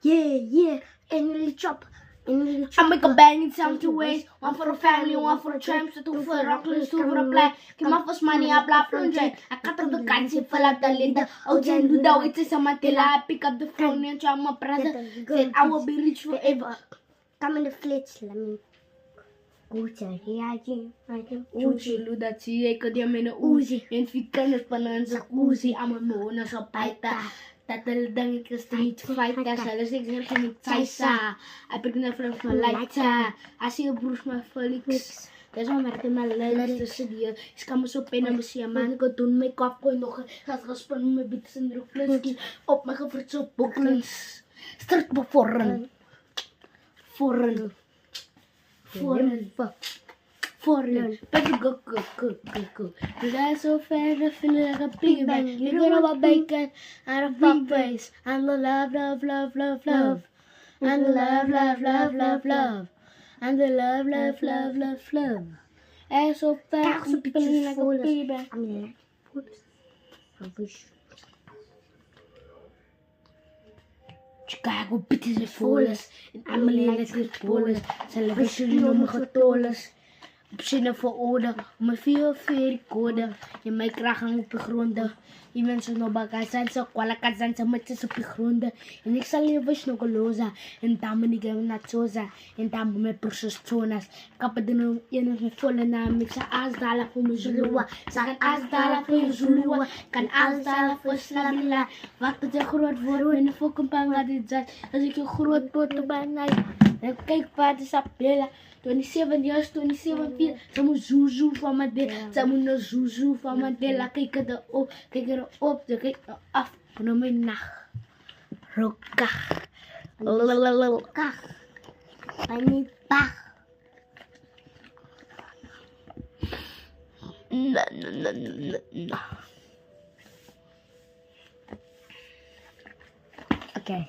Yeah, and really chop. I make a bang in 70 ways. One for the family, one for the tramps, two for the rockless, two for the plan. Give my first money, I blah plunge. I cut up the currency, fill up the lid. Oh, Jen, do that, it's a samatilla. Pick up the phone and try my present. Said I will be rich forever. Come in the flits, let me. Uzi, reagem, Uzi, ludaci, e că de mine uzi. En ficando pananza uzi, am a mona sa paita. Tatal dang ka street fighter, sa lasig sa kinig tsaisa. I pick na from my lighter. I see a Bruce my Felix. That's why I'm my legs to see. Is come so pena mo siya man ko dun may kop ko no gaspan mo bits in refleski op my gefrit so boklens. Start po foreign. Foreign. Better go. You guys so fair, I feel like a pig bag. You don't know about bacon and a fuck face. And the love. And the love. And the love. And so fair, I feel like a pig bag. Chicago bitches and followers. And I'm a little ballers. Celebration no more dollars. Option voor orde, om een veel code. Je mij kragen op de gronden. Je mensen nog bagasan zo kwalakasan sa matjes op de gronden. En ik zal je wish nog loza. En dame die gaan naar zoza. En dame met proces zonas. Kappen de noem je nog een volle naam. Ik sa asdala voor mijn zulua. Sa asdala voor je zulua. Kan asdala voor slabila. Wacht tot je groot wordt. En voor kumpanga dit zat. Als ik je groot word op een night. Dan kijk vader sa pela. 27 years, 27 feet. Samu zuzu van mijn deel. Samu no zuzu van mijn deel. Kijk erop, kijk af. Van mijn nacht. Rokach. Kach. Pani pach. No. Okay.